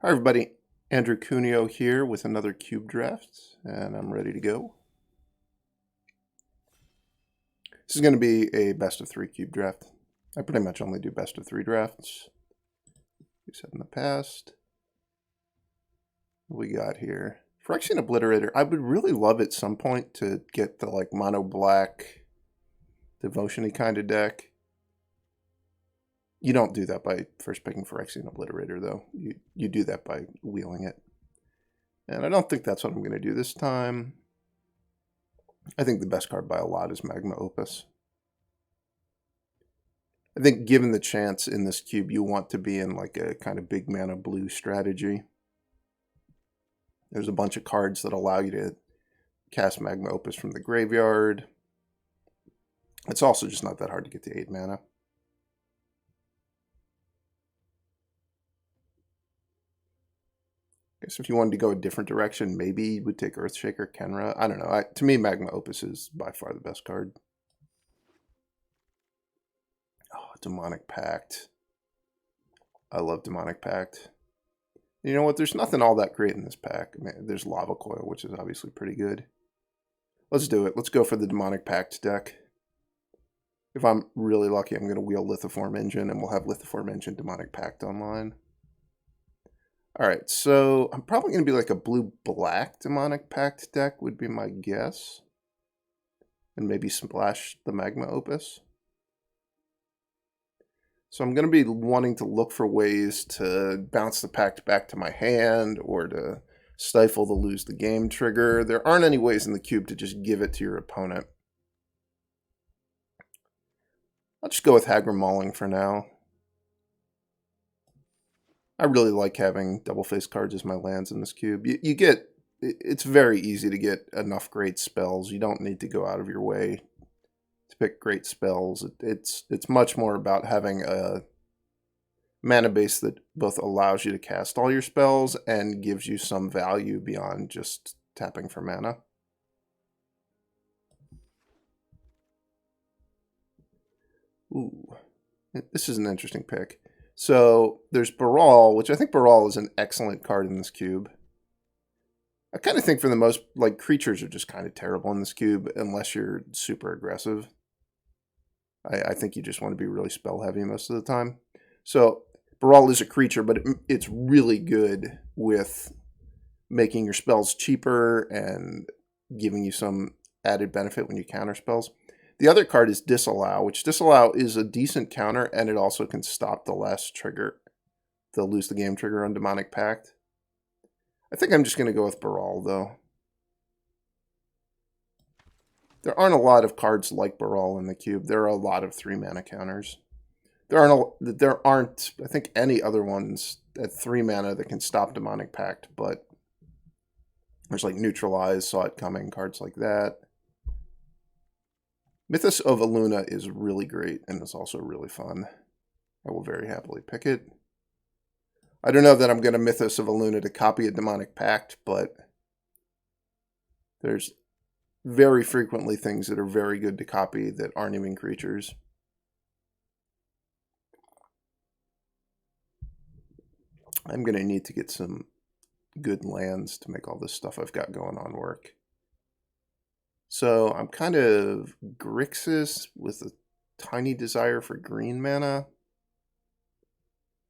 Hi everybody, Andrew Cuneo here with another cube draft, and I'm ready to go. This is going to be a best of 3 cube draft. I pretty much only do best of 3 drafts. We said in the past. What we got here? Phyrexian Obliterator. I would really love at some point to get the like mono black devotion-y kind of deck. You don't do that by first picking Phyrexian Obliterator though. You do that by wheeling it. And I don't think that's what I'm going to do this time. I think the best card by a lot is Magma Opus. I think given the chance in this cube, you want to be in like a kind of big mana blue strategy. There's a bunch of cards that allow you to cast Magma Opus from the graveyard. It's also just not that hard to get to 8 mana. I guess if you wanted to go a different direction, maybe you would take Earthshaker, Kenra. I don't know. To me, Magma Opus is by far the best card. Oh, Demonic Pact. I love Demonic Pact. You know what? There's nothing all that great in this pack. I mean, there's Lava Coil, which is obviously pretty good. Let's do it. Let's go for the Demonic Pact deck. If I'm really lucky, I'm going to wheel Lithiform Engine, and we'll have Lithiform Engine Demonic Pact online. Alright, so I'm probably going to be like a blue-black Demonic Pact deck would be my guess. And maybe splash the Magma Opus. So I'm going to be wanting to look for ways to bounce the Pact back to my hand or to stifle the lose the game trigger. There aren't any ways in the cube to just give it to your opponent. I'll just go with Hagra Mauling for now. I really like having double face cards as my lands in this cube. It's very easy to get enough great spells. You don't need to go out of your way to pick great spells. It's much more about having a mana base that both allows you to cast all your spells and gives you some value beyond just tapping for mana. Ooh, this is an interesting pick. So there's Baral, which I think Baral is an excellent card in this cube. I kind of think for the most, like, creatures are just kind of terrible in this cube unless you're super aggressive. I think you just want to be really spell heavy most of the time. So Baral is a creature, but it's really good with making your spells cheaper and giving you some added benefit when you counter spells. The other card is Disallow, which Disallow is a decent counter, and it also can stop the last trigger, the lose the game trigger on Demonic Pact. I think I'm just going to go with Baral, though. There aren't a lot of cards like Baral in the cube. There are a lot of 3 mana counters. There aren't, I think, any other ones at 3 mana that can stop Demonic Pact, but there's like Neutralize, Saw It Coming, cards like that. Mythos of Aluna is really great and is also really fun. I will very happily pick it. I don't know that I'm going to Mythos of Aluna to copy a Demonic Pact, but there's very frequently things that are very good to copy that aren't even creatures. I'm going to need to get some good lands to make all this stuff I've got going on work. So I'm kind of Grixis with a tiny desire for green mana.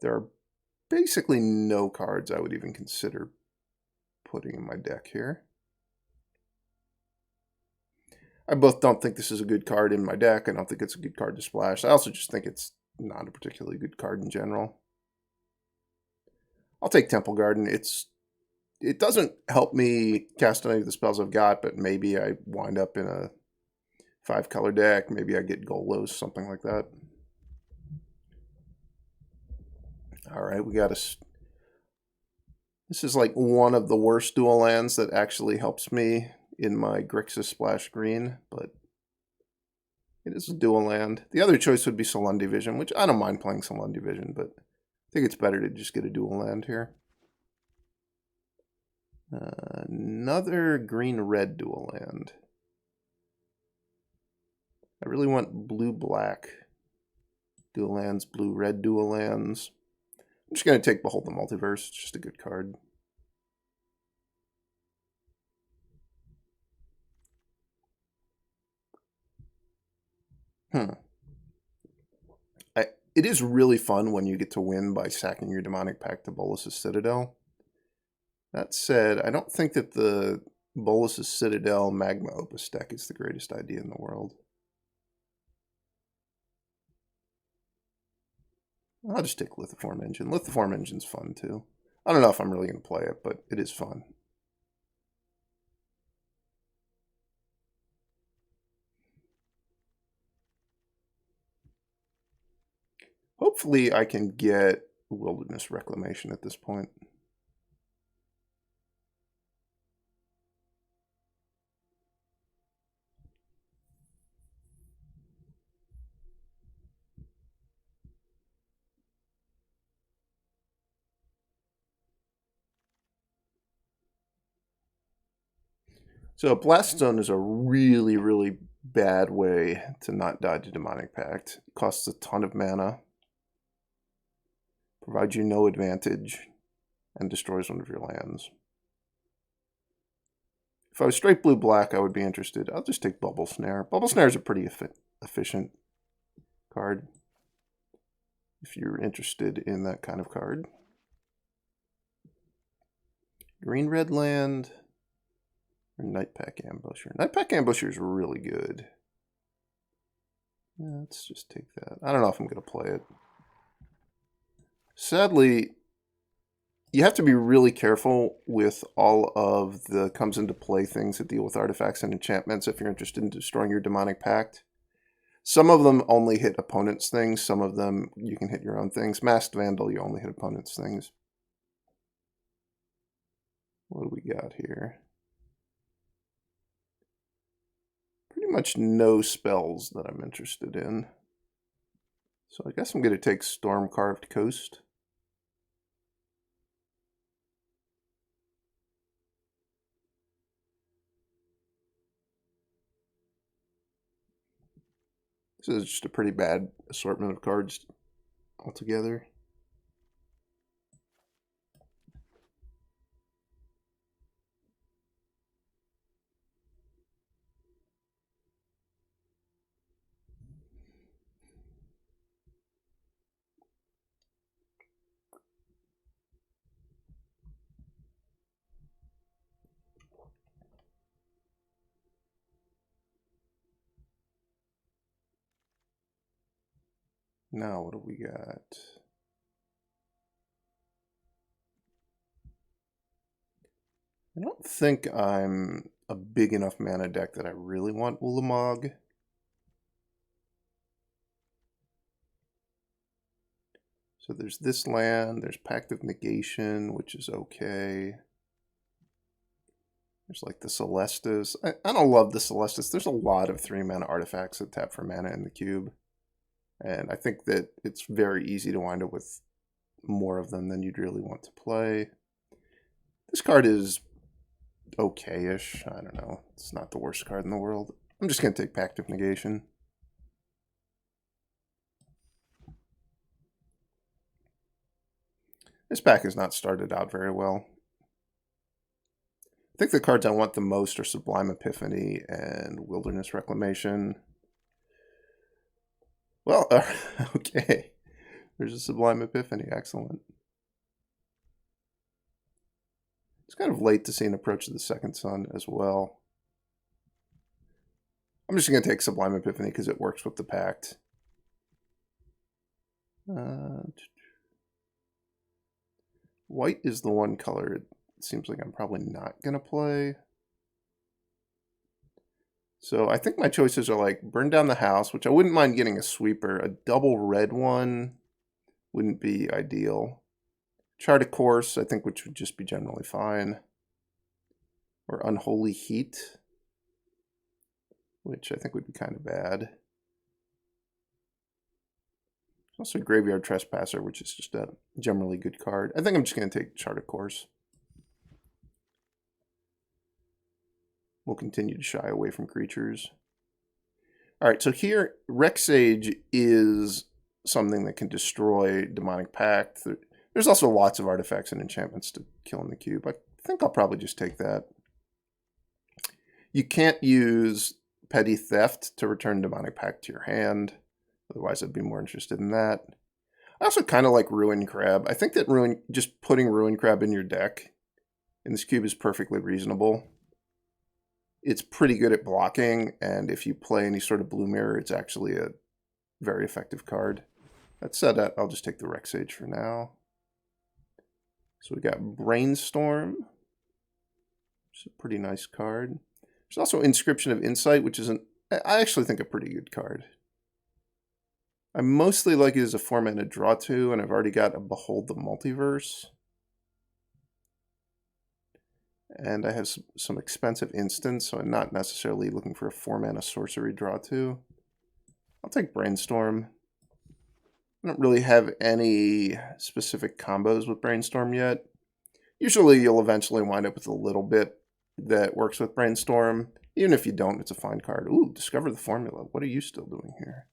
There are basically no cards I would even consider putting in my deck here. I both don't think this is a good card in my deck. I don't think it's a good card to splash. I also just think it's not a particularly good card in general. I'll take Temple Garden. It doesn't help me cast any of the spells I've got, but maybe I wind up in a 5-color deck. Maybe I get Golos, something like that. All right, we got a... This is like one of the worst dual lands that actually helps me in my Grixis Splash Green, but it is a dual land. The other choice would be Salon Division, which I don't mind playing Salon Division, but I think it's better to just get a dual land here. Another green-red dual land. I really want blue-black dual lands, blue-red dual lands. I'm just going to take Behold the Multiverse. It's just a good card. It is really fun when you get to win by sacking your Demonic Pact to Bolas' Citadel. That said, I don't think that the Bolas' Citadel Magma Opus deck is the greatest idea in the world. I'll just take Lithiform Engine. Lithiform Engine's fun too. I don't know if I'm really going to play it, but it is fun. Hopefully I can get Wilderness Reclamation at this point. So Blast Zone is a really, really bad way to not dodge a Demonic Pact. It costs a ton of mana, provides you no advantage, and destroys one of your lands. If I was straight blue-black, I would be interested. I'll just take Bubble Snare. Bubble Snare is a pretty efficient card if you're interested in that kind of card. Green-red land or Nightpack Ambusher. Nightpack Ambusher is really good. Yeah, let's just take that. I don't know if I'm going to play it. Sadly, you have to be really careful with all of the comes into play things that deal with artifacts and enchantments if you're interested in destroying your Demonic Pact. Some of them only hit opponents' things. Some of them you can hit your own things. Masked Vandal, you only hit opponents' things. What do we got here? Pretty much no spells that I'm interested in. So I guess I'm going to take Storm Carved Coast. This is just a pretty bad assortment of cards altogether. Now what do we got? I don't think I'm a big enough mana deck that I really want Ulamog. So there's this land, there's Pact of Negation, which is okay. There's like the Celestis. I don't love the Celestis. There's a lot of 3-mana artifacts that tap for mana in the cube. And I think that it's very easy to wind up with more of them than you'd really want to play. This card is okay-ish. I don't know. It's not the worst card in the world. I'm just going to take Pact of Negation. This pack has not started out very well. I think the cards I want the most are Sublime Epiphany and Wilderness Reclamation. Well, okay. There's a Sublime Epiphany. Excellent. It's kind of late to see an Approach to the Second Sun as well. I'm just going to take Sublime Epiphany because it works with the Pact. White is the one color it seems like I'm probably not going to play. So I think my choices are like Burn Down the House, which I wouldn't mind getting a sweeper. A double red one wouldn't be ideal. Chart a Course, I think, which would just be generally fine. Or Unholy Heat, which I think would be kind of bad. Also Graveyard Trespasser, which is just a generally good card. I think I'm just going to take Chart a Course. We'll continue to shy away from creatures. All right, so here, Rexage is something that can destroy Demonic Pact. There's also lots of artifacts and enchantments to kill in the cube. I think I'll probably just take that. You can't use Petty Theft to return Demonic Pact to your hand. Otherwise, I'd be more interested in that. I also kind of like Ruin Crab. I think that just putting Ruin Crab in your deck in this cube is perfectly reasonable. It's pretty good at blocking, and if you play any sort of blue mirror, it's actually a very effective card. That said, I'll just take the Rex Sage for now. So we got Brainstorm. It's a pretty nice card. There's also Inscription of Insight, which is I actually think a pretty good card. I mostly like it as a 4-mana draw 2, and I've already got a Behold the Multiverse. And I have some expensive instants, so I'm not necessarily looking for a 4-mana sorcery draw 2. I'll take Brainstorm. I don't really have any specific combos with Brainstorm yet. Usually you'll eventually wind up with a little bit that works with Brainstorm. Even if you don't, it's a fine card. Ooh, Discover the Formula. What are you still doing here?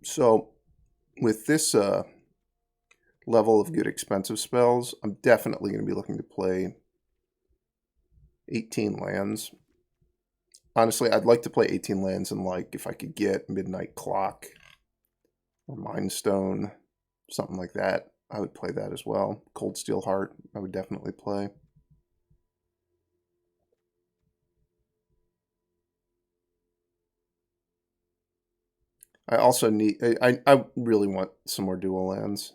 So, with this level of good expensive spells, I'm definitely going to be looking to play 18 lands. Honestly, I'd like to play 18 lands, and like if I could get Midnight Clock or Mind Stone, something like that, I would play that as well. Cold Steel Heart, I would definitely play. I also need, I really want some more dual lands.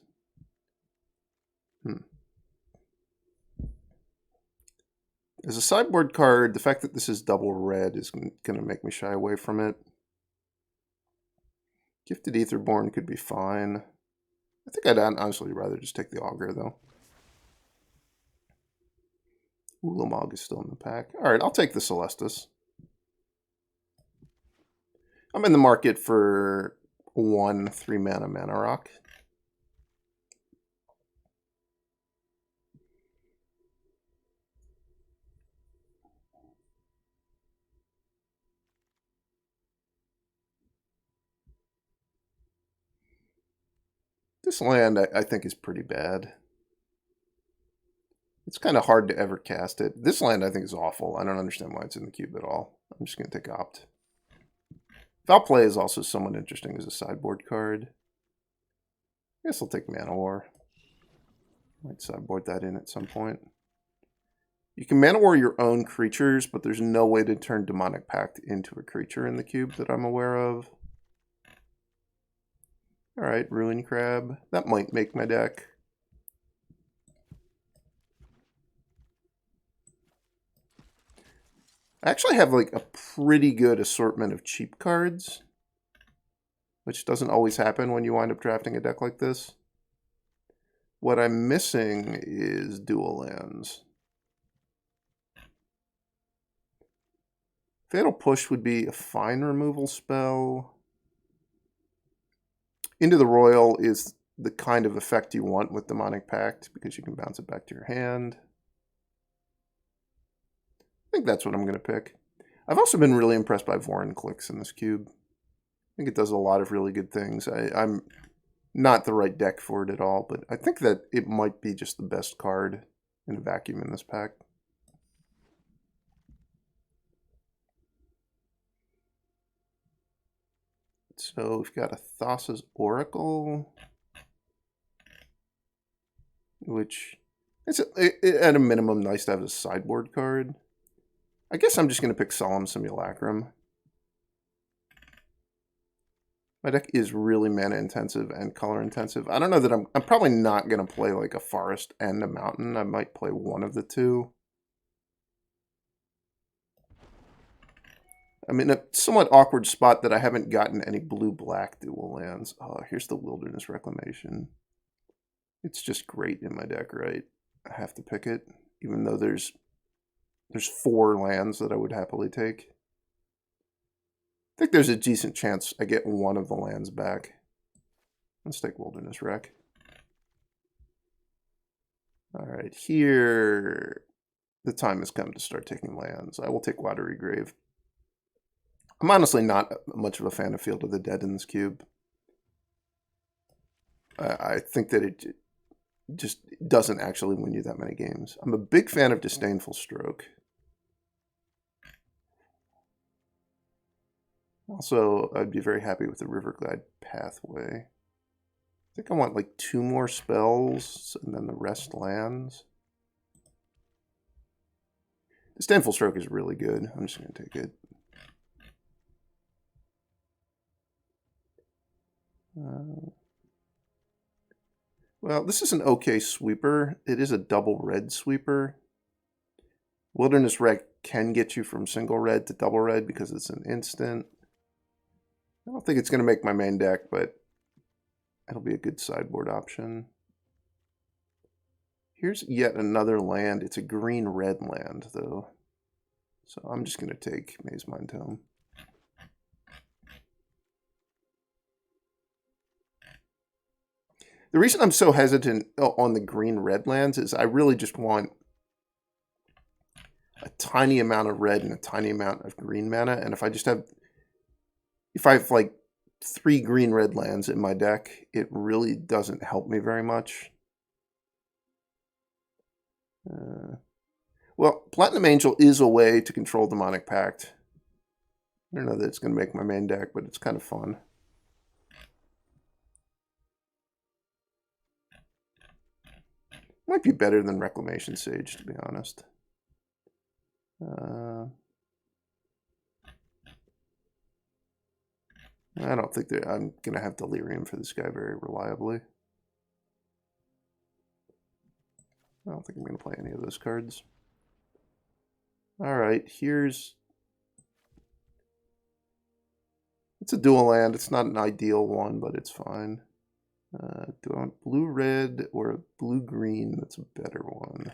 As a sideboard card, the fact that this is double red is going to make me shy away from it. Gifted Aetherborn could be fine. I think I'd honestly rather just take the Augur, though. Ulamog is still in the pack. All right, I'll take the Celestus. I'm in the market for 1 3-mana Mana Rock. This land, I think, is pretty bad. It's kind of hard to ever cast it. This land, I think, is awful. I don't understand why it's in the cube at all. I'm just going to take Opt. Foul Play is also somewhat interesting as a sideboard card. I guess I'll take Mana War. Might sideboard that in at some point. You can Mana War your own creatures, but there's no way to turn Demonic Pact into a creature in the cube that I'm aware of. Alright, Ruin Crab. That might make my deck. I actually have like a pretty good assortment of cheap cards, which doesn't always happen when you wind up drafting a deck like this. What I'm missing is dual lands. Fatal Push would be a fine removal spell. Into the Royal is the kind of effect you want with Demonic Pact because you can bounce it back to your hand. I think that's what I'm going to pick. I've also been really impressed by Vorinclex in this cube. I think it does a lot of really good things. I'm not the right deck for it at all, but I think that it might be just the best card in a vacuum in this pack. So we've got a Thassa's Oracle, which is at a minimum nice to have as a sideboard card. I guess I'm just going to pick Solemn Simulacrum. My deck is really mana intensive and color intensive. I don't know that I'm probably not going to play like a forest and a mountain. I might play one of the two. I'm in a somewhat awkward spot that I haven't gotten any blue-black dual lands. Oh, here's the Wilderness Reclamation. It's just great in my deck, right? I have to pick it, even though there's 4 lands that I would happily take. I think there's a decent chance I get one of the lands back. Let's take Wilderness Rec. 'Alright, here the time has come to start taking lands. I will take Watery Grave. I'm honestly not much of a fan of Field of the Dead in this cube. I think that it just doesn't actually win you that many games. I'm a big fan of Disdainful Stroke. Also, I'd be very happy with the Riverglide Pathway. I think I want like 2 more spells and then the rest lands. Disdainful Stroke is really good. I'm just going to take it. Well, this is an okay sweeper. It is a double red sweeper. Wilderness Wreck can get you from single red to double red because it's an instant. I don't think it's going to make my main deck, but it'll be a good sideboard option. Here's yet another land. It's a green-red land, though. So I'm just going to take Maze Mind Tome. The reason I'm so hesitant on the green-red lands is I really just want a tiny amount of red and a tiny amount of green mana. And if I have like 3 green-red lands in my deck, it really doesn't help me very much. Well, Platinum Angel is a way to control Demonic Pact. I don't know that it's going to make my main deck, but it's kind of fun. Might be better than Reclamation Sage, to be honest. I don't think that I'm going to have Delirium for this guy very reliably. I don't think I'm going to play any of those cards. Alright, here's... It's a dual land. It's not an ideal one, but it's fine. Do I want blue-red or a blue-green? That's a better one.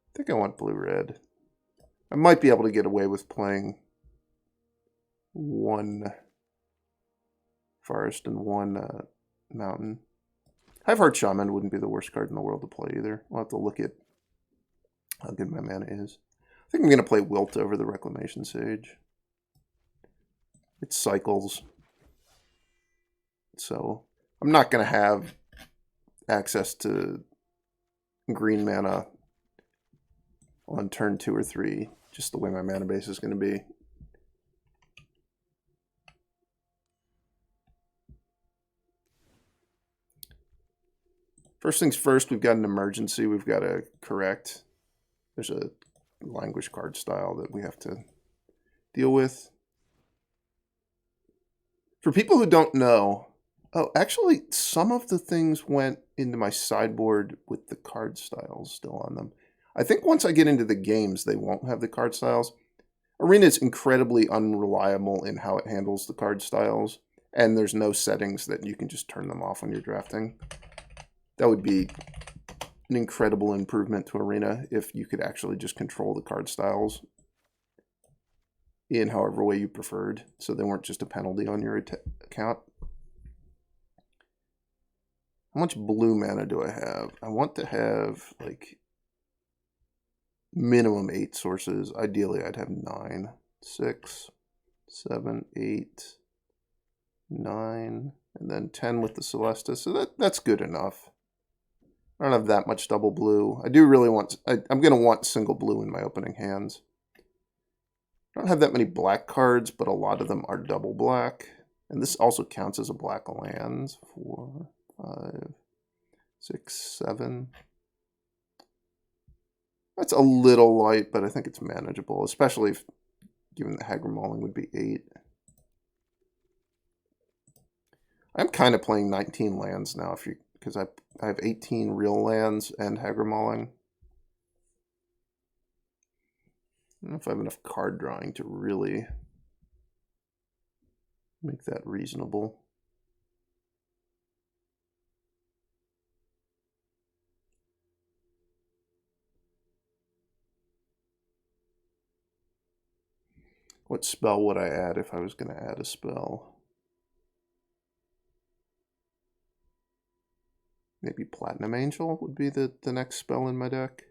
I think I want blue-red. I might be able to get away with playing 1 forest and 1 mountain. Hiveheart Shaman wouldn't be the worst card in the world to play either. We'll have to look at how good my mana is. I think I'm going to play Wilt over the Reclamation Sage. It cycles. So I'm not going to have access to green mana on turn 2 or 3, just the way my mana base is going to be. First things first, we've got an emergency we've got to correct. There's a language card style that we have to deal with. For people who don't know, oh, actually, some of the things went into my sideboard with the card styles still on them. I think once I get into the games, they won't have the card styles. Arena is incredibly unreliable in how it handles the card styles, and there's no settings that you can just turn them off when you're drafting. That would be an incredible improvement to Arena if you could actually just control the card styles in however way you preferred, so they weren't just a penalty on your account. How much blue mana do I have? I want to have like minimum 8 sources. Ideally, I'd have 9, 6, 7, 8, 9, and then 10 with the Celestia. So that's good enough. I don't have that much double blue. I do really want... I'm going to want single blue in my opening hands. I don't have that many black cards, but a lot of them are double black. And this also counts as a black land. 4, 5, 6, 7. That's a little light, but I think it's manageable, especially if given that Hagra Mauling would be 8. I'm kind of playing 19 lands now, because I have 18 real lands and Hagra Mauling. I don't know if I have enough card drawing to really make that reasonable. What spell would I add if I was going to add a spell? Maybe Platinum Angel would be the next spell in my deck.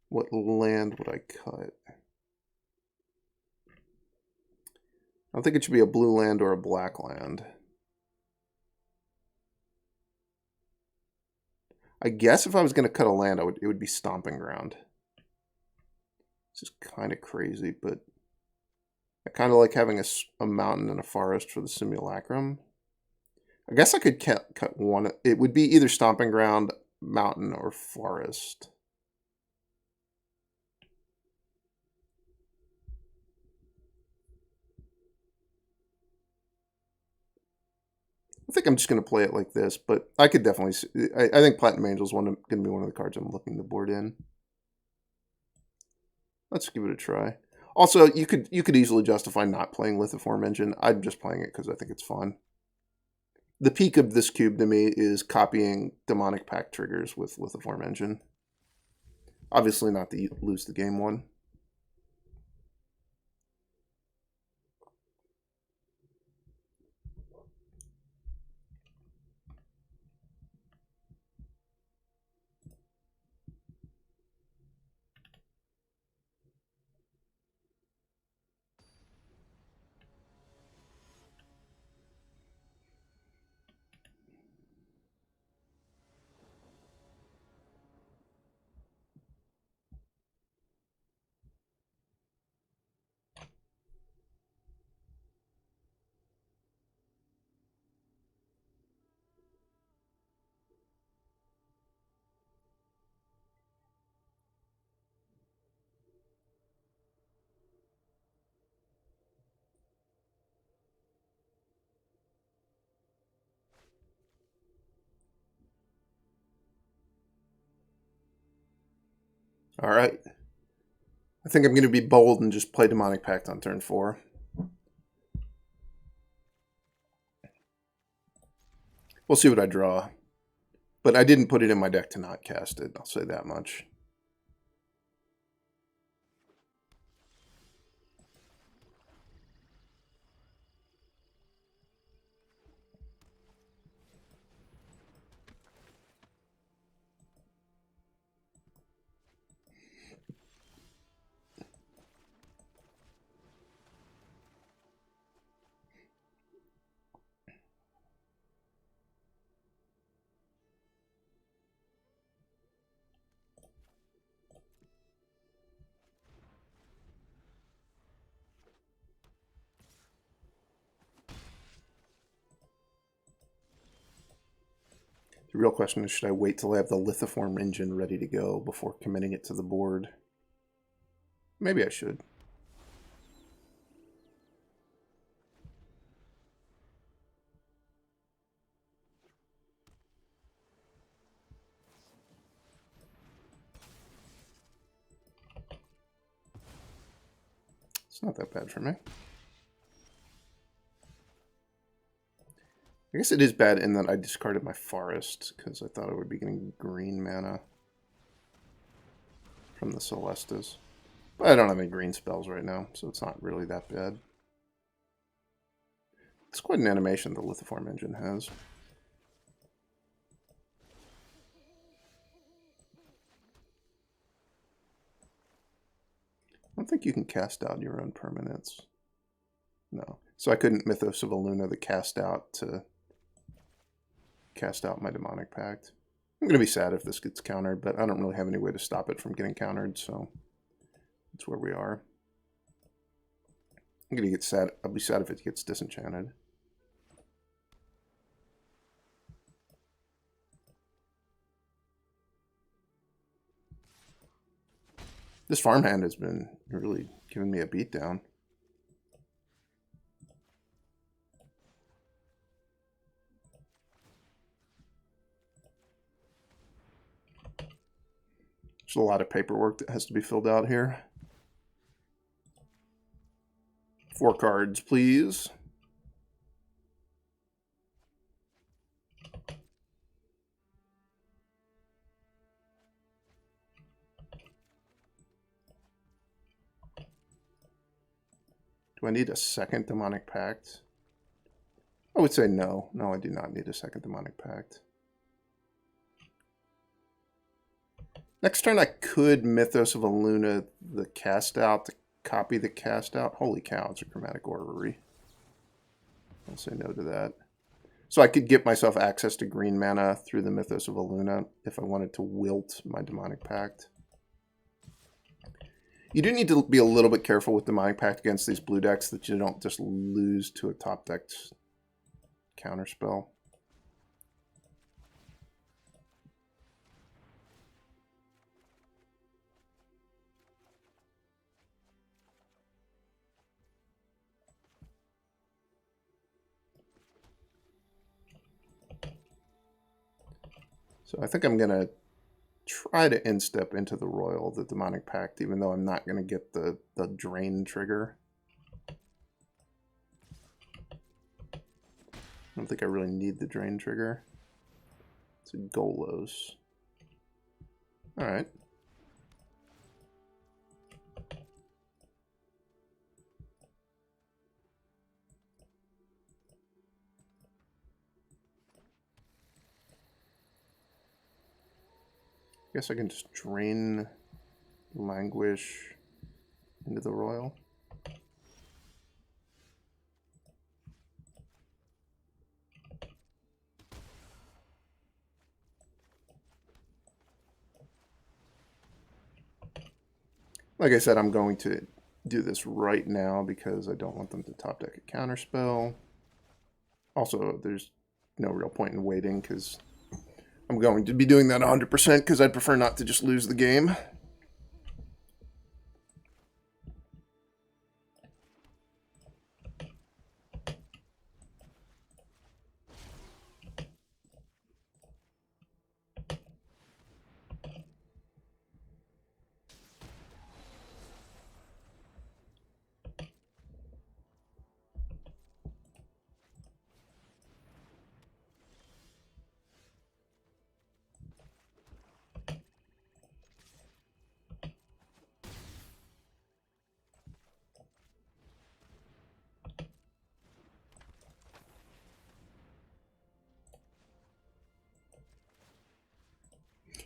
What land would I cut? I don't think it should be a blue land or a black land. I guess if I was going to cut a land, it would be Stomping Ground. This is kind of crazy, but I kind of like having a mountain and a forest for the Simulacrum. I guess I could cut one. It would be either Stomping Ground, mountain, or forest. I think I'm just going to play it like this, but I could definitely see, I think Platinum Angel is going to be one of the cards I'm looking to board in. Let's give it a try. Also, you could easily justify not playing Lithoform Engine. I'm just playing it because I think it's fun. The peak of this cube to me is copying Demonic Pact triggers with Lithoform Engine. Obviously not the lose the game one. All right. I think I'm going to be bold and just play Demonic Pact on turn 4. We'll see what I draw. But I didn't put it in my deck to not cast it. I'll say that much. The real question is, should I wait till I have the Lithoform Engine ready to go before committing it to the board? Maybe I should. It's not that bad for me. I guess it is bad in that I discarded my forest because I thought I would be getting green mana from the Celestas. But I don't have any green spells right now, so it's not really that bad. It's quite an animation the Lithoform Engine has. I don't think you can cast out your own permanents. No. So I couldn't Mythos of Aluna the cast out to cast out my Demonic Pact. I'm going to be sad if this gets countered, but I don't really have any way to stop it from getting countered, so that's where we are. I'm going to get sad. I'll be sad if it gets disenchanted. This farmhand has been really giving me a beatdown. There's a lot of paperwork that has to be filled out here. 4 cards, please. Do I need a second Demonic Pact? I would say no. No, I do not need a second Demonic Pact. Next turn I could Mythos of Aluna the cast out to copy the cast out. Holy cow, it's a Chromatic Orrery. I'll say no to that. So I could get myself access to green mana through the Mythos of Aluna if I wanted to wilt my Demonic Pact. You do need to be a little bit careful with Demonic Pact against these blue decks that you don't just lose to a top deck's counterspell. So I think I'm going to try to instep into the Royal, the Demonic Pact, even though I'm not going to get the Drain trigger. I don't think I really need the Drain trigger. It's a Golos. Alright. Guess I can just drain Languish into the Royal. Like I said, I'm going to do this right now because I don't want them to top deck a counterspell. Also, there's no real point in waiting because I'm going to be doing that 100% because I'd prefer not to just lose the game.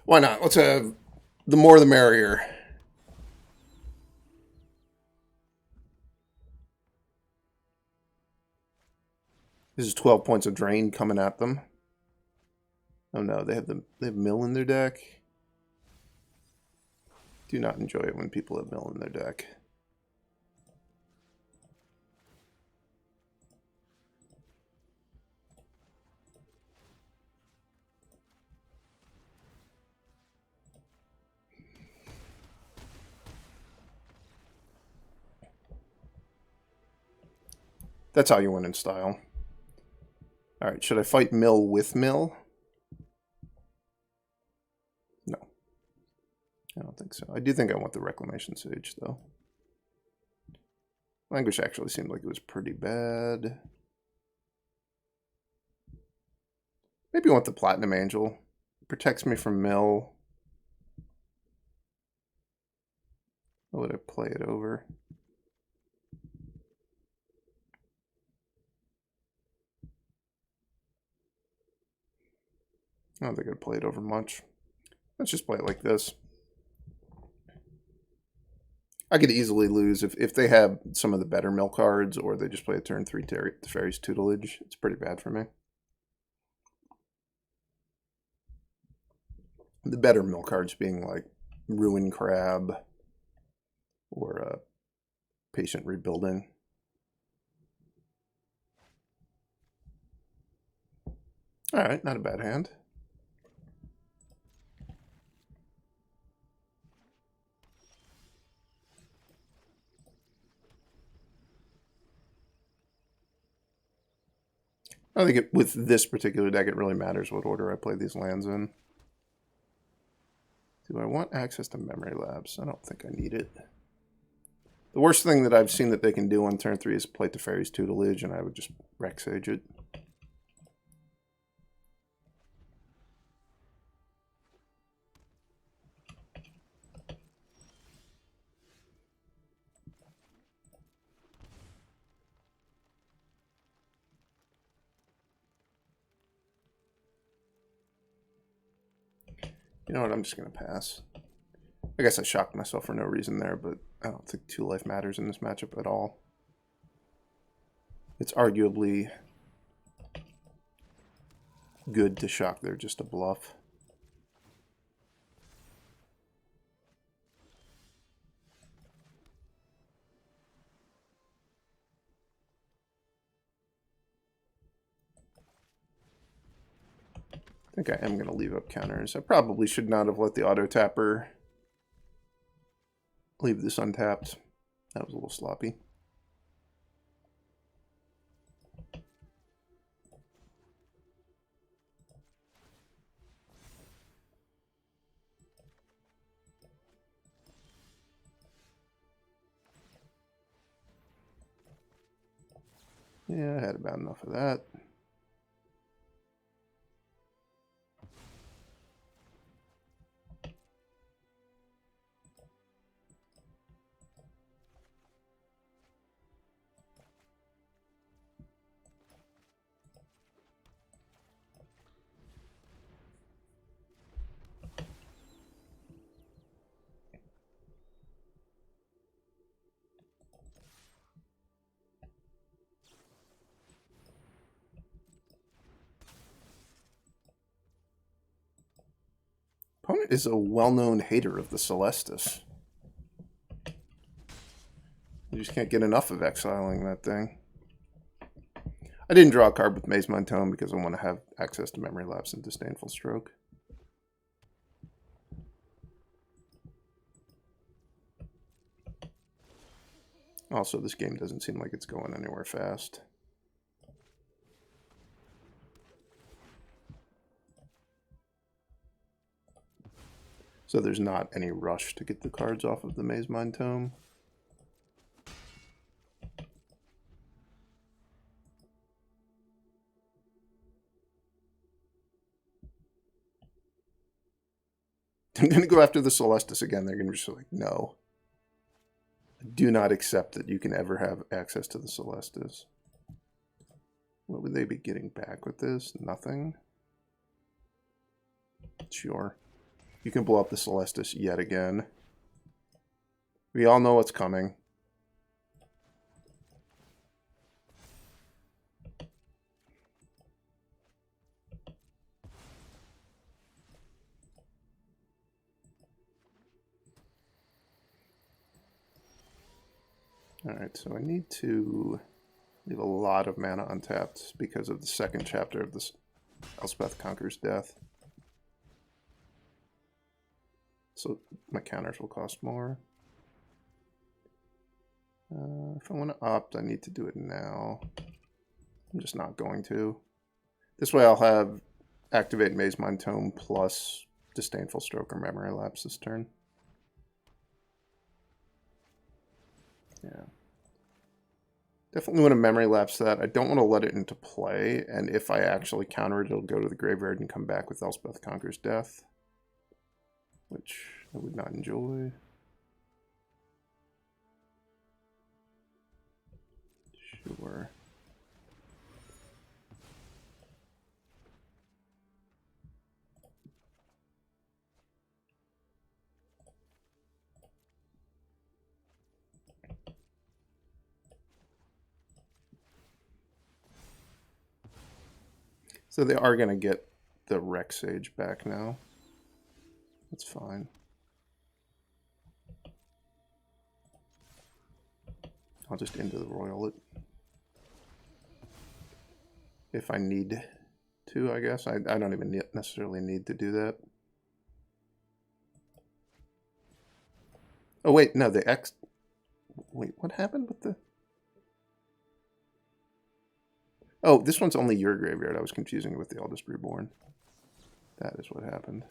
Why not? Let's have the more the merrier. This is 12 points of drain coming at them. Oh no, they have mill in their deck. Do not enjoy it when people have mill in their deck. That's how you win in style. Alright, should I fight mill with mill? No. I don't think so. I do think I want the Reclamation Sage, though. Languish actually seemed like it was pretty bad. Maybe I want the Platinum Angel. It protects me from mill. Or would I play it over? I don't think I'd play it over much. Let's just play it like this. I could easily lose if they have some of the better mill cards, or they just play a turn 3 Fairy's Tutelage. It's pretty bad for me. The better mill cards being like Ruin Crab or Patient Rebuilding. Alright, not a bad hand. I think with this particular deck, it really matters what order I play these lands in. Do I want access to Memory Labs? I don't think I need it. The worst thing that I've seen that they can do on turn 3 is play Teferi's Tutelage, and I would just Rec Sage it. You know what? I'm just going to pass. I guess I shocked myself for no reason there, but I don't think 2 life matters in this matchup at all. It's arguably good to shock there just to bluff. I think I am going to leave up counters. I probably should not have let the auto tapper leave this untapped. That was a little sloppy. Yeah, I had about enough of that. Opponent is a well-known hater of the Celestis. You just can't get enough of exiling that thing. I didn't draw a card with Maze Montone because I want to have access to Memory Lapse and Disdainful Stroke. Also, this game doesn't seem like it's going anywhere fast. So there's not any rush to get the cards off of the Maze Mind Tome. I'm going to go after the Celestis again. They're going to be just like, no. I do not accept that you can ever have access to the Celestis. What would they be getting back with this? Nothing? Sure. You can blow up the Celestis yet again. We all know what's coming. Alright, so I need to leave a lot of mana untapped because of the second chapter of this Elspeth Conquers Death. So my counters will cost more. If I want to opt, I need to do it now. I'm just not going to. This way I'll have activate Maze Mind Tome plus Disdainful Stroke or Memory Lapse this turn. Yeah. Definitely want to Memory Lapse that. I don't want to let it into play, and if I actually counter it, it'll go to the graveyard and come back with Elspeth Conquers Death, which I would not enjoy. Sure. So they are going to get the Rex Sage back now. That's fine. I'll just into the Royal it. If I need to, I guess. I don't even necessarily need to do that. Oh, wait, no, the X... Wait, what happened with the... Oh, this one's only your graveyard. I was confusing it with the Eldest Reborn. That is what happened.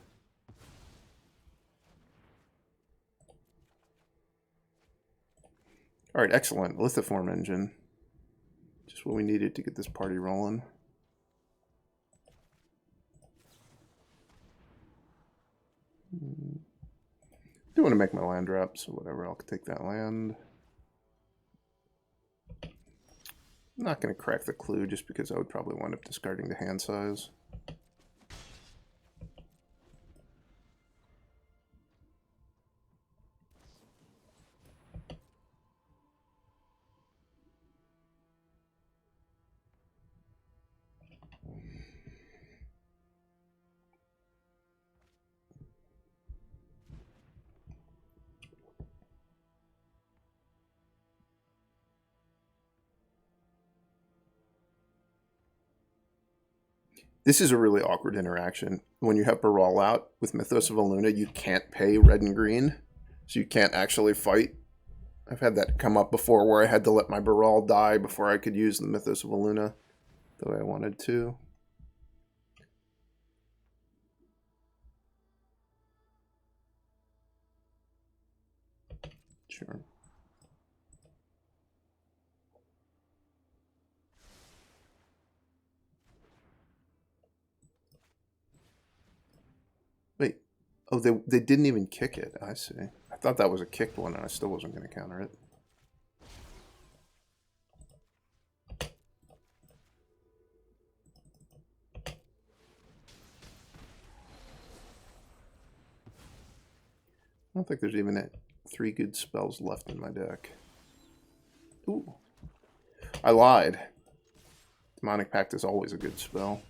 Alright, excellent. Lithiform engine. Just what we needed to get this party rolling. Do want to make my land drop, so whatever, I'll take that land. I'm not going to crack the clue just because I would probably wind up discarding the hand size. This is a really awkward interaction. When you have Baral out with Mythos of Aluna, you can't pay red and green, so you can't actually fight. I've had that come up before where I had to let my Baral die before I could use the Mythos of Aluna the way I wanted to. Sure. Wait. Oh, they didn't even kick it. I see. I thought that was a kicked one, and I still wasn't going to counter it. I don't think there's even 3 good spells left in my deck. Ooh. I lied. Demonic Pact is always a good spell.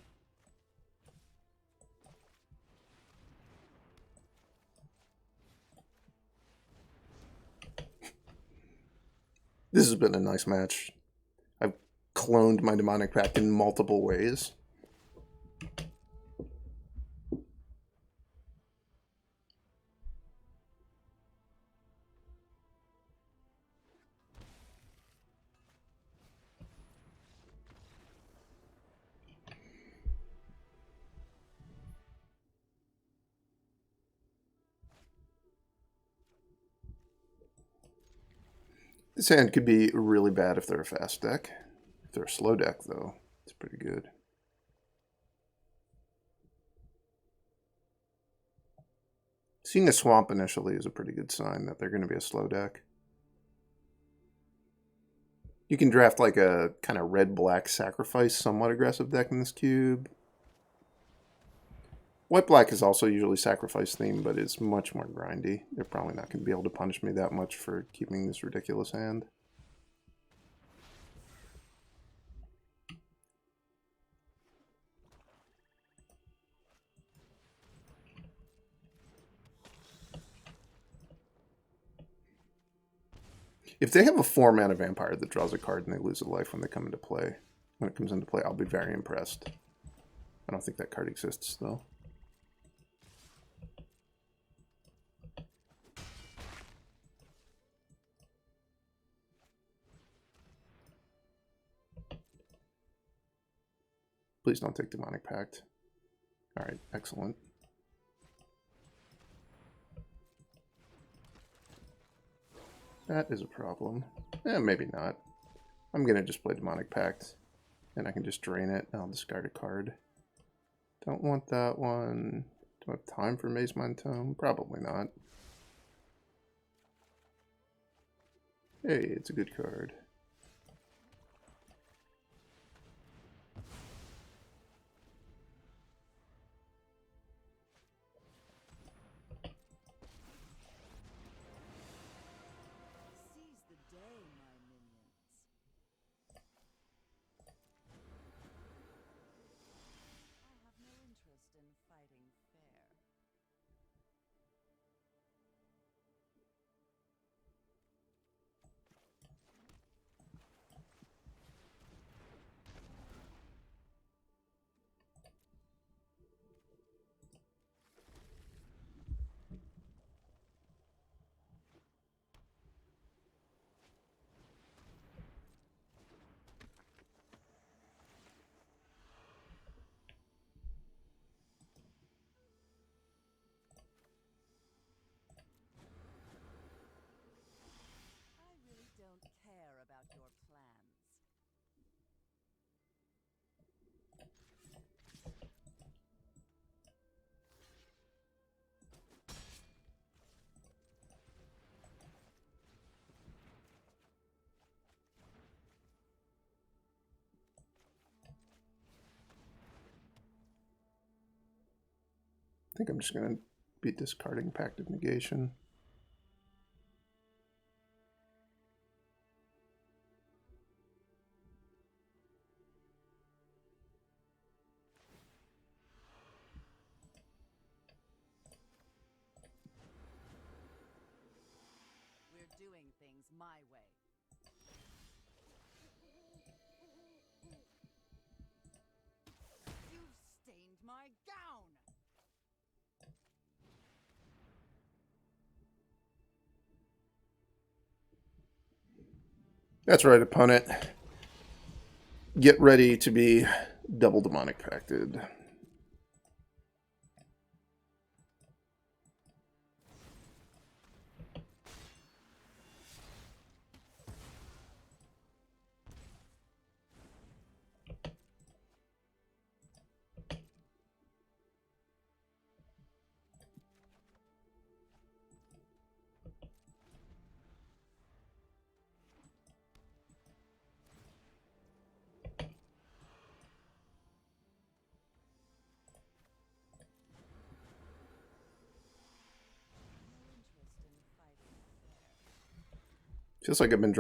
This has been a nice match. I've cloned my Demonic Pact in multiple ways. This hand could be really bad if they're a fast deck. If they're a slow deck, though, it's pretty good. Seeing a swamp initially is a pretty good sign that they're going to be a slow deck. You can draft like a kind of red-black sacrifice, somewhat aggressive deck in this cube. White-black is also usually sacrifice themed, but it's much more grindy. They're probably not going to be able to punish me that much for keeping this ridiculous hand. If they have a 4-mana vampire that draws a card and they lose a life when it comes into play, I'll be very impressed. I don't think that card exists, though. Please don't take Demonic Pact. Alright, excellent. That is a problem. Maybe not. I'm going to just play Demonic Pact. And I can just drain it, and I'll discard a card. Don't want that one. Do I have time for Maze Mind Tome? Probably not. Hey, it's a good card. I think I'm just going to be discarding Pact of Negation. We're doing things my way. You've stayed That's right, opponent. Get ready to be double demonic pacted. Feels like I've been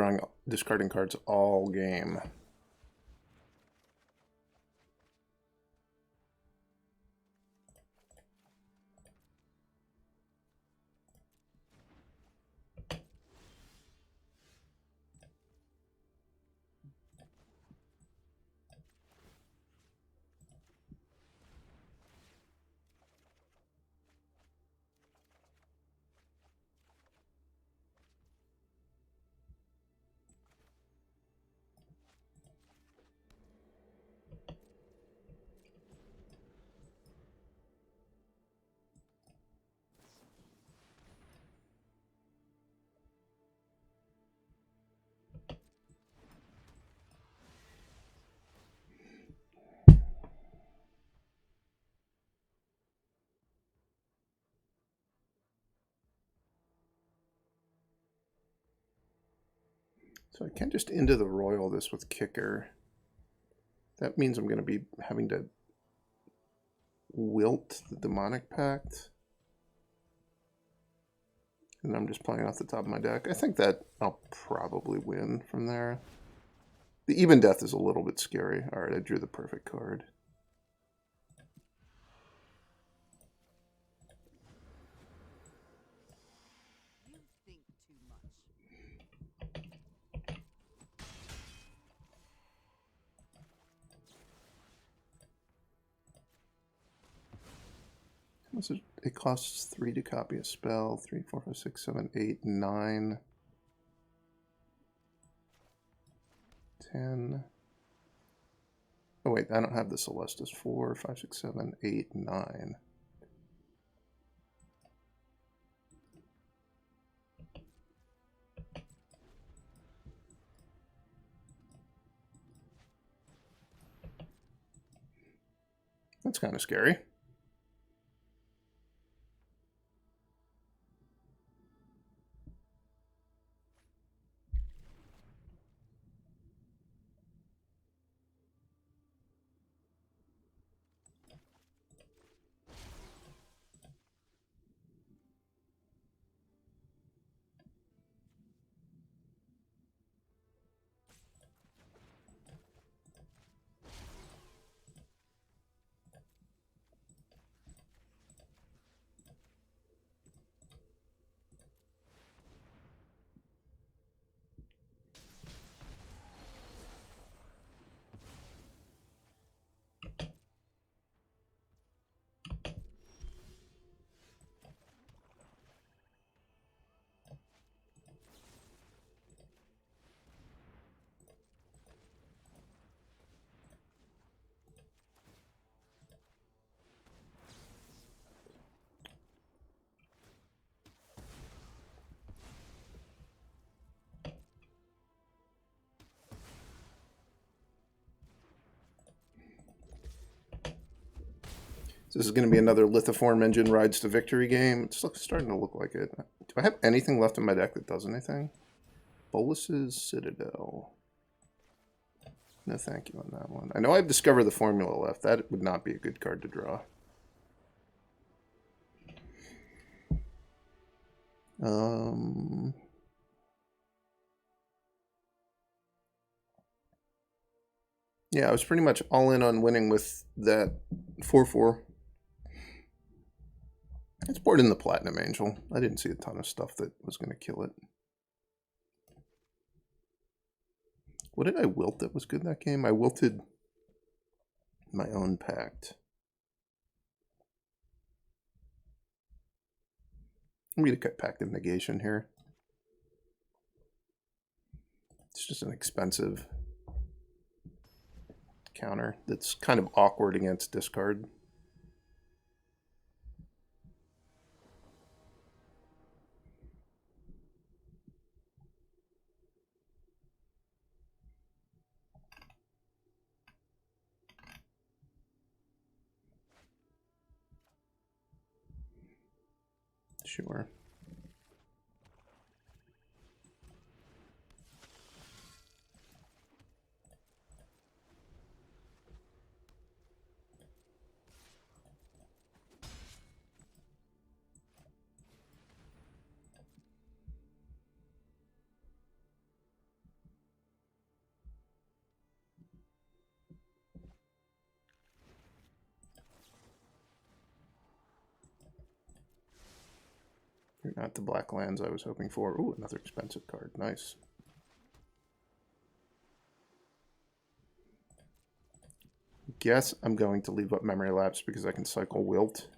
discarding cards all game. So I can't just into the Royal this with Kicker. That means I'm going to be having to wilt the Demonic Pact. And I'm just playing off the top of my deck. I think that I'll probably win from there. The Even Death is a little bit scary. All right, I drew the perfect card. You think too much. It costs 3 to copy a spell. 3, 4, 5, 6, 7, 8, 9, 10. Oh wait, I don't have the Celestis. 4, 5, 6, 7, 8, 9. That's kind of scary. This is going to be another Lithiform Engine Rides to Victory game. It's starting to look like it. Do I have anything left in my deck that does anything? Bolus's Citadel. No thank you on that one. I know I've discovered the formula left. That would not be a good card to draw. Yeah, I was pretty much all in on winning with that 4/4. It's board in the Platinum Angel. I didn't see a ton of stuff that was going to kill it. What did I wilt that was good that game? I wilted my own pact. I'm going to cut Pact of Negation here. It's just an expensive counter that's kind of awkward against discard. Sure. You're not the black lands I was hoping for. Ooh, another expensive card. Nice. Guess I'm going to leave up Memory Lapse because I can cycle Wilt.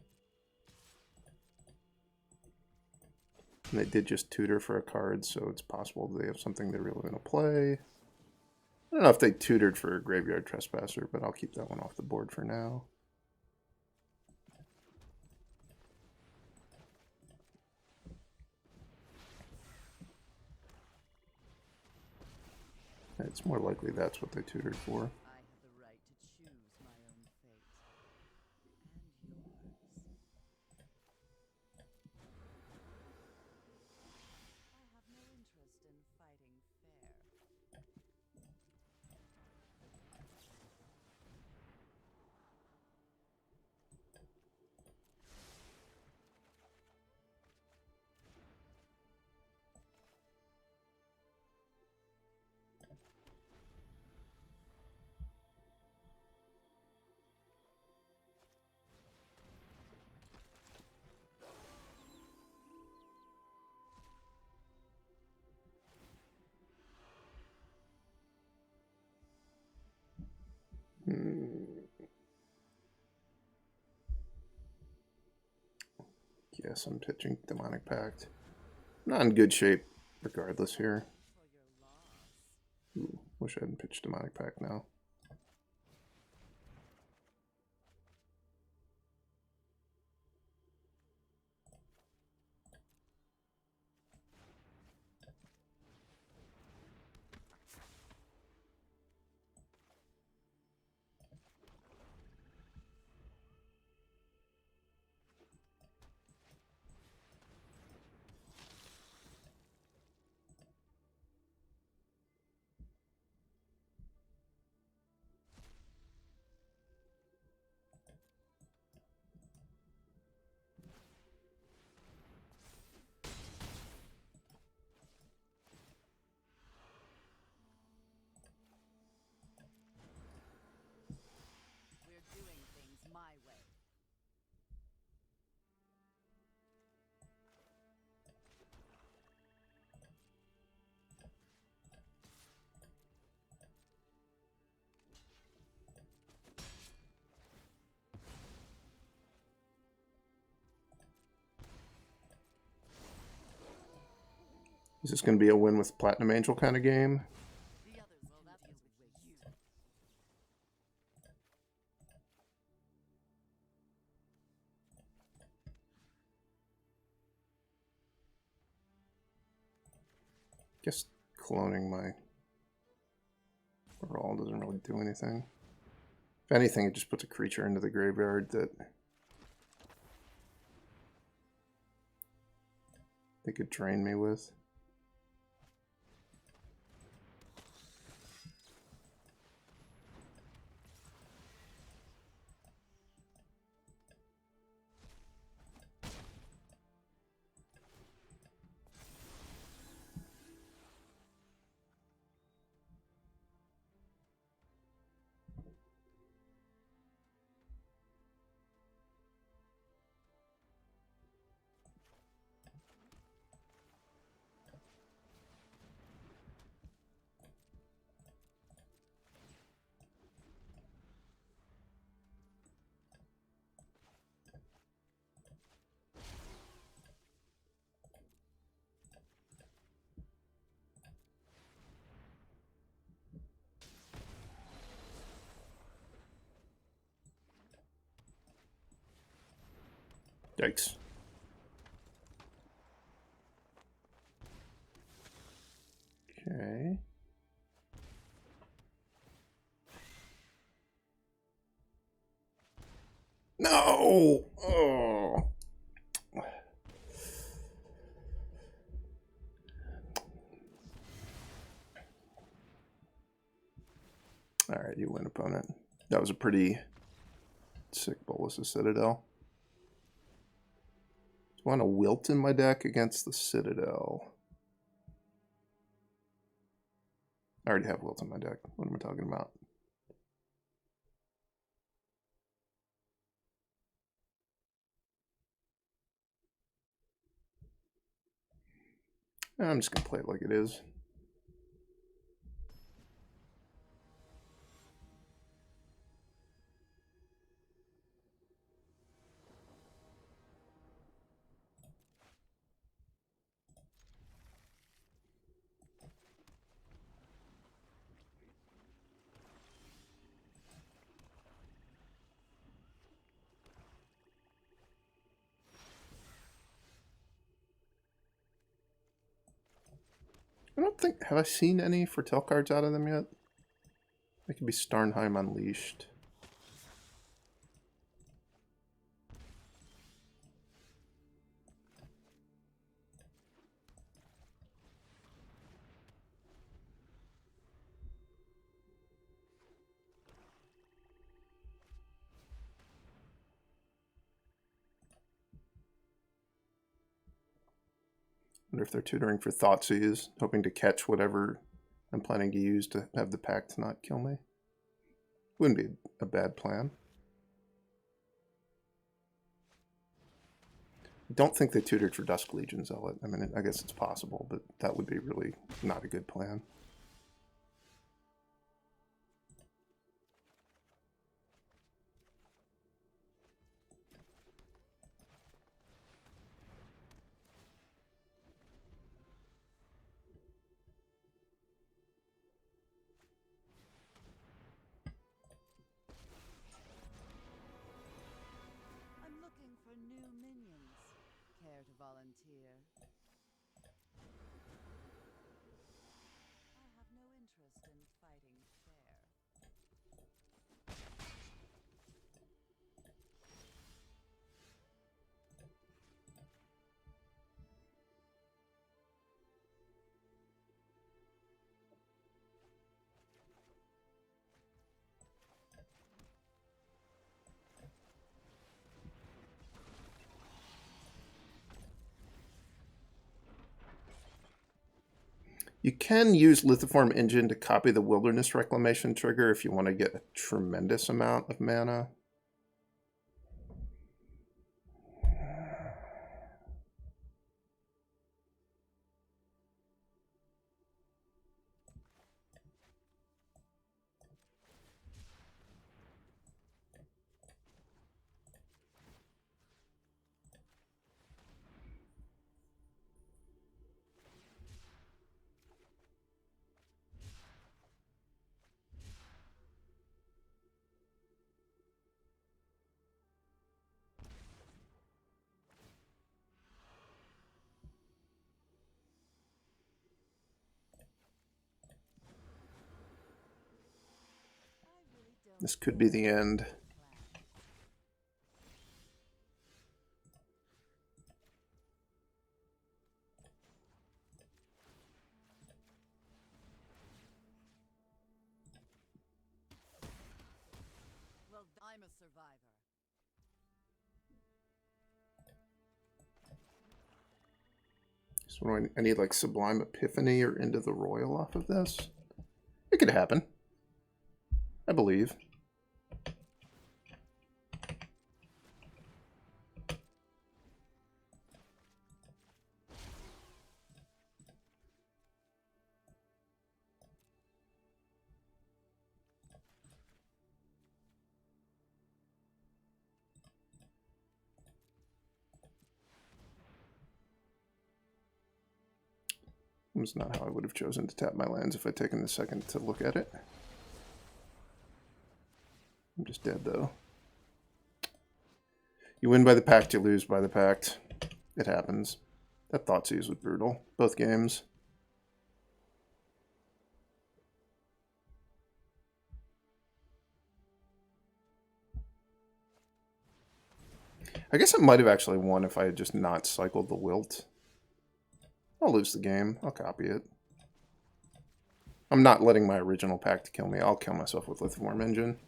And they did just tutor for a card, so it's possible they have something they're really going to play. I don't know if they tutored for a Graveyard Trespasser, but I'll keep that one off the board for now. It's more likely that's what they tutored for. I have the right to choose my own fate. And yours. I have no interest in fighting fair. Yes, I'm pitching Demonic Pact. Not in good shape, regardless here. For your loss. Ooh, wish I hadn't pitched Demonic Pact now. We're doing things my way. Is this going to be a win with Platinum Angel kind of game? The others will deal with you. Guess cloning my Brawl doesn't really do anything. If anything, it just puts a creature into the graveyard that they could drain me with. Yikes. Okay. No! Oh. Alright, you win, opponent. That was a pretty sick Bolus of Citadel. Do I want a Wilt in my deck against the Citadel? I already have Wilt in my deck. What am I talking about? I'm just going to play it like it is. I don't think... Have I seen any Foretell cards out of them yet? They could be Starnheim Unleashed. Wonder if they're tutoring for Thoughtseize, hoping to catch whatever I'm planning to use to have the Pact not kill me. Wouldn't be a bad plan. Don't think they tutored for Dusk Legion Zealot. I mean, I guess it's possible, but that would be really not a good plan. I'm looking for new minions. Care to volunteer? I have no interest in fighting fair. You can use Lithiform Engine to copy the Wilderness Reclamation trigger if you want to get a tremendous amount of mana. This could be the end. Well, I'm a survivor. So I need like Sublime Epiphany or Into the Royal off of this. It could happen. I believe. It's not how I would have chosen to tap my lands if I'd taken a second to look at it. I'm just dead though. You win by the pact, you lose by the pact. It happens. That Thoughtseize was brutal. Both games. I guess I might have actually won if I had just not cycled the Wilt. I'll lose the game. I'll copy it. I'm not letting my original pact kill me. I'll kill myself with Lithiform Engine.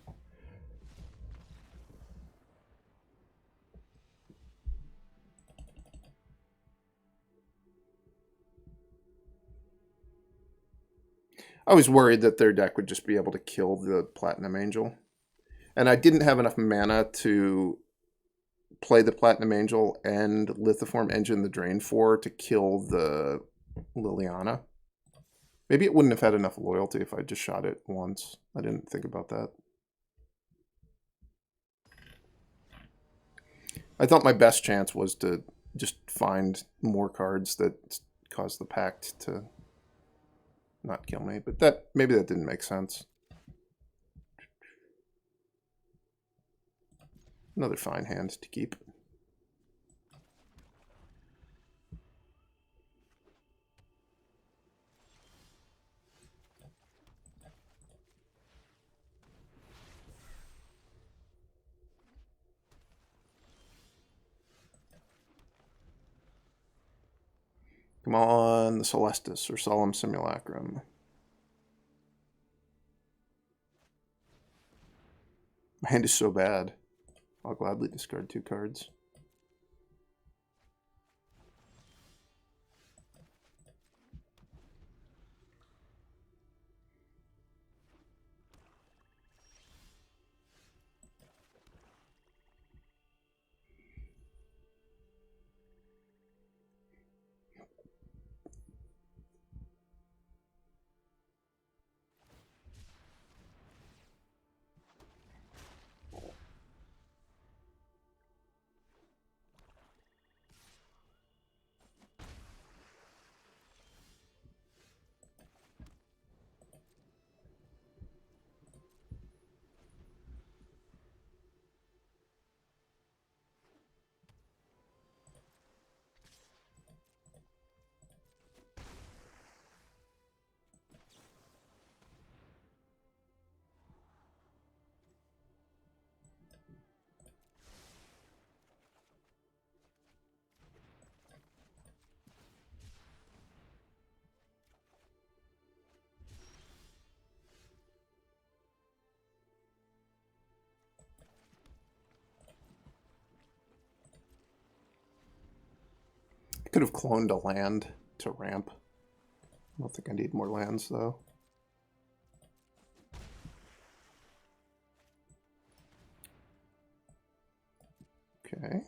I was worried that their deck would just be able to kill the Platinum Angel. And I didn't have enough mana to play the Platinum Angel and Lithiform Engine the Drain 4 to kill the Liliana. Maybe it wouldn't have had enough loyalty if I just shot it once. I didn't think about that. I thought my best chance was to just find more cards that cause the pact to not kill me, but maybe that didn't make sense. Another fine hand to keep. Come on, the Celestis or Solemn Simulacrum. My hand is so bad. I'll gladly discard 2 cards. I could have cloned a land to ramp. I don't think I need more lands, though. Okay.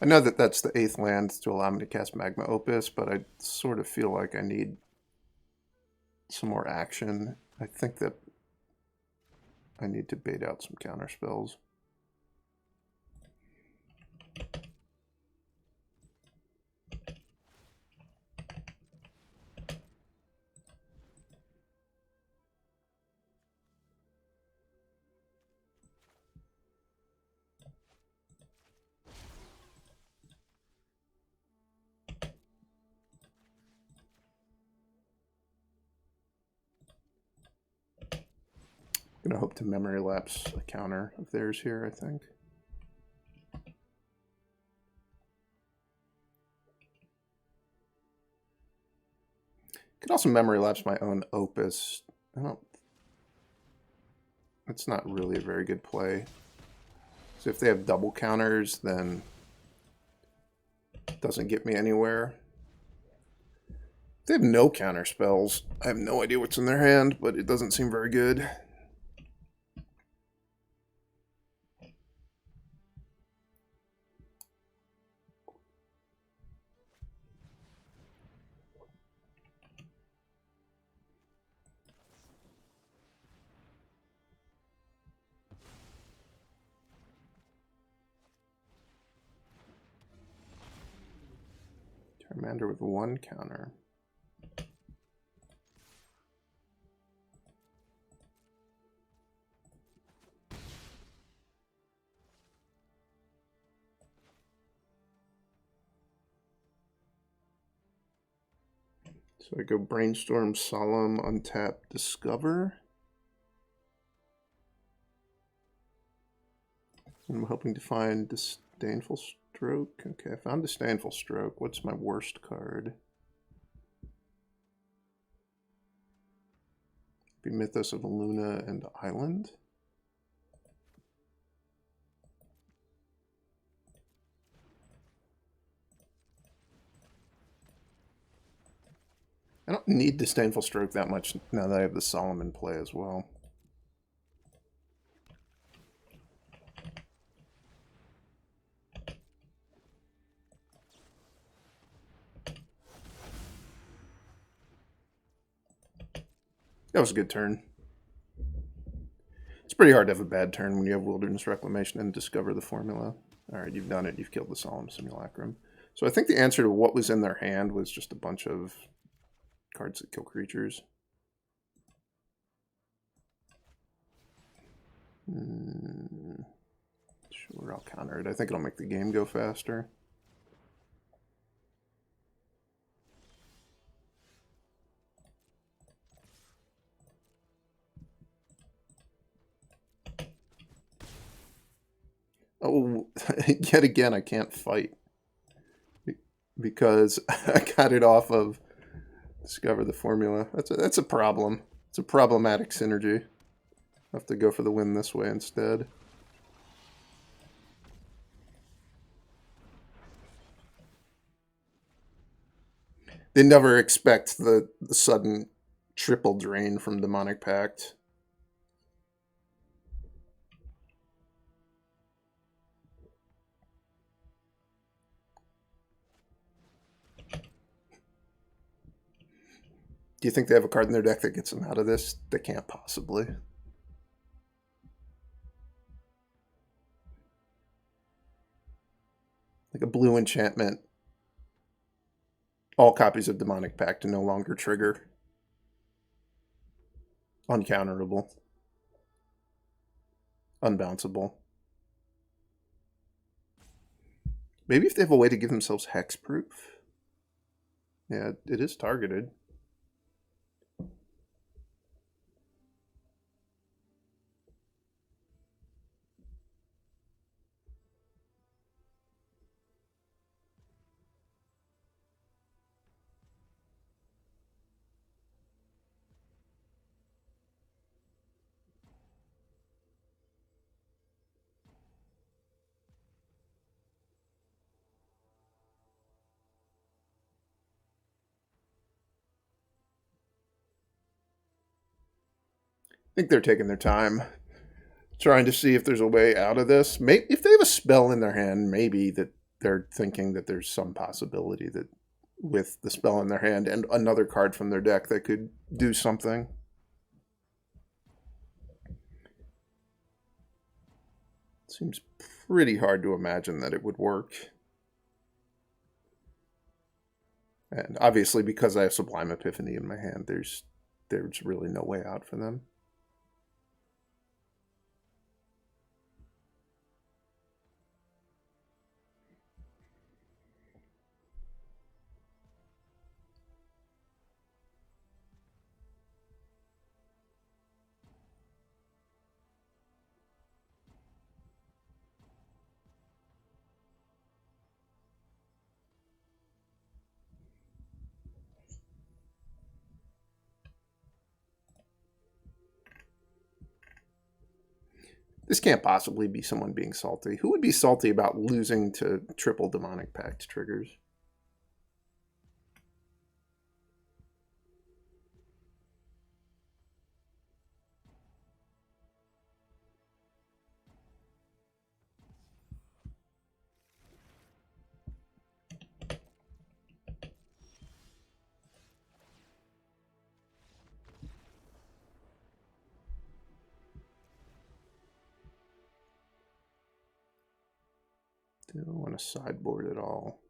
I know that that's the 8th land to allow me to cast Magma Opus, but I sort of feel like I need some more action. I think that I need to bait out some counter spells. I'm going to hope to memory lapse a counter of theirs here, I think. Could also memory lapse my own Opus. It's not really a very good play. So if they have double counters, then it doesn't get me anywhere. If they have no counter spells, I have no idea what's in their hand, but it doesn't seem very good. Commander with 1 counter. So I go Brainstorm, Solemn, untap, Discover. I'm hoping to find Disdainful Stroke. Okay, I found Disdainful Stroke. What's my worst card? Be Mythos of Luna and Island. I don't need Disdainful Stroke that much now that I have the Solemn in play as well. That was a good turn. It's pretty hard to have a bad turn when you have Wilderness Reclamation and discover the formula. Alright, you've done it. You've killed the Solemn Simulacrum. So I think the answer to what was in their hand was just a bunch of cards that kill creatures. Sure, I'll counter it. I think it'll make the game go faster. Oh, yet again, I can't fight. Because I got it off of Discover the Formula. That's a problem. It's a problematic synergy. I have to go for the win this way instead. They never expect the sudden triple drain from Demonic Pact. Do you think they have a card in their deck that gets them out of this? They can't possibly. Like a blue enchantment. All copies of Demonic Pact to no longer trigger. Uncounterable. Unbounceable. Maybe if they have a way to give themselves hexproof. Yeah, it is targeted. I think they're taking their time, trying to see if there's a way out of this. Maybe if they have a spell in their hand, maybe that they're thinking that there's some possibility that with the spell in their hand and another card from their deck that could do something. It seems pretty hard to imagine that it would work. And obviously, because I have Sublime Epiphany in my hand, there's really no way out for them. This can't possibly be someone being salty. Who would be salty about losing to triple Demonic Pact triggers? They don't want to sideboard at all.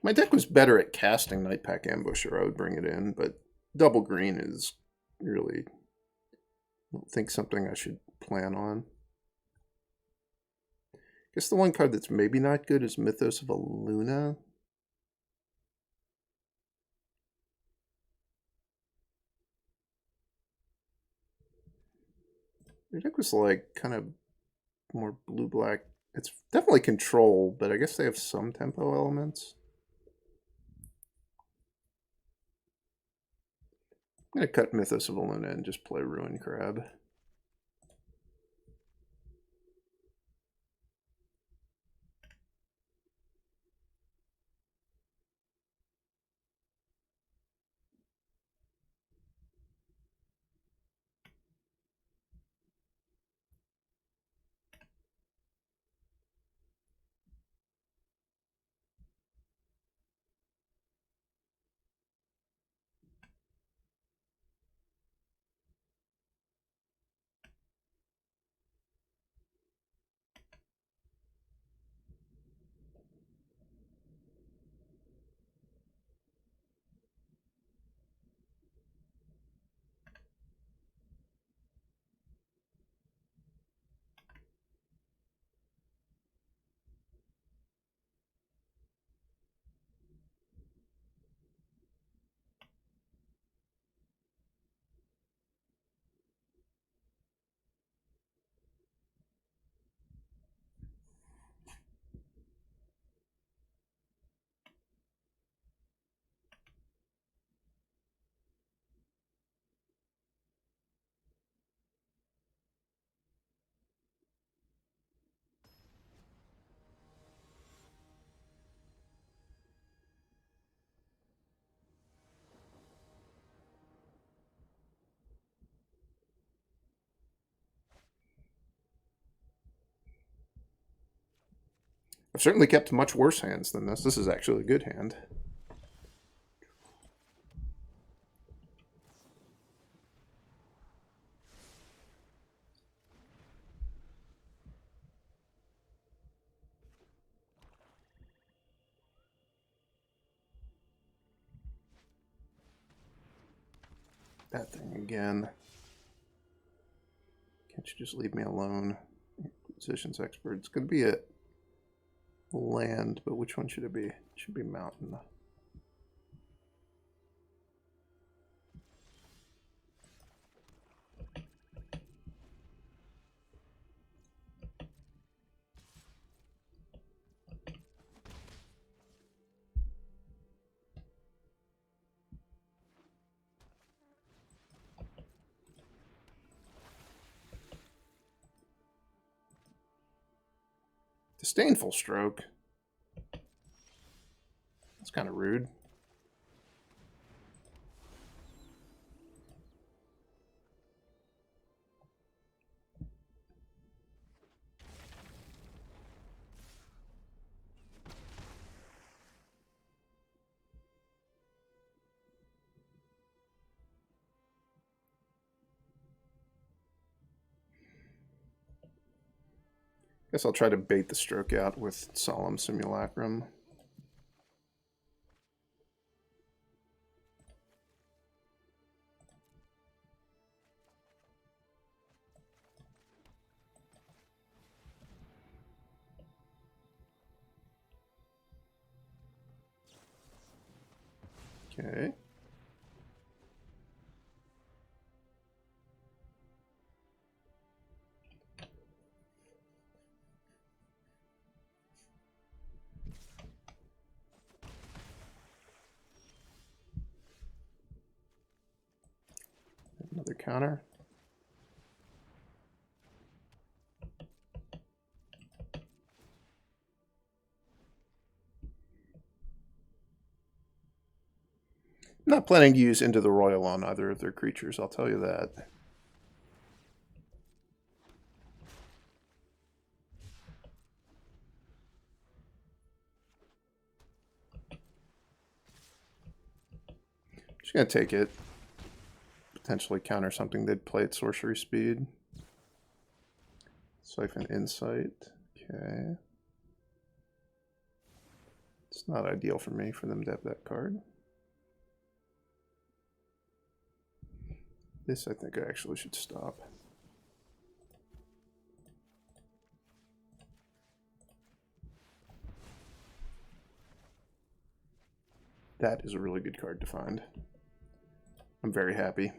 My deck was better at casting Nightpack Ambusher. I would bring it in, but double green is really, I don't think, something I should plan on. I guess the one card that's maybe not good is Mythos of Aluna. Their deck was like kind of more blue-black. It's definitely control, but I guess they have some tempo elements. I'm going to cut Mythos of Aluna and just play Ruin Crab. I've certainly kept much worse hands than this. This is actually a good hand. That thing again. Can't you just leave me alone? Positions expert. It's going to be a land, but which one should it be? It should be mountain. Disdainful Stroke. That's kind of rude. Guess I'll try to bait the stroke out with Solemn Simulacrum. Okay. Another counter. I'm not planning to use Into the Royal on either of their creatures, I'll tell you that. Just gonna take it. Potentially counter something they'd play at sorcery speed. Siphon Insight. Okay. It's not ideal for me for them to have that card. This I think I actually should stop. That is a really good card to find. I'm very happy.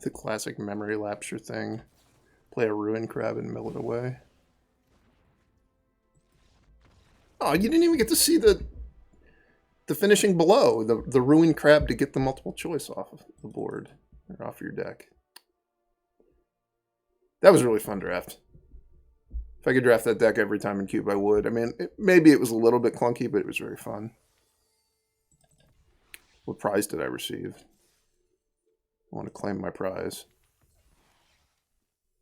The classic memory lapser thing. Play a ruin crab and mill it away. Oh, you didn't even get to see the finishing below. The ruin crab to get the multiple choice off of the board. Or off your deck. That was a really fun draft. If I could draft that deck every time in Cube, I would. I mean, maybe it was a little bit clunky, but it was very fun. What prize did I receive? I want to claim my prize.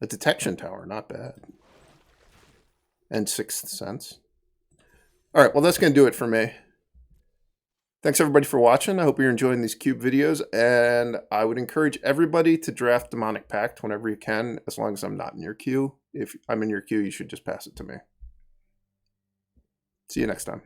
A detection tower, not bad. And 6th Sense. All right, well, that's going to do it for me. Thanks, everybody, for watching. I hope you're enjoying these Cube videos, and I would encourage everybody to draft Demonic Pact whenever you can, as long as I'm not in your queue. If I'm in your queue, you should just pass it to me. See you next time.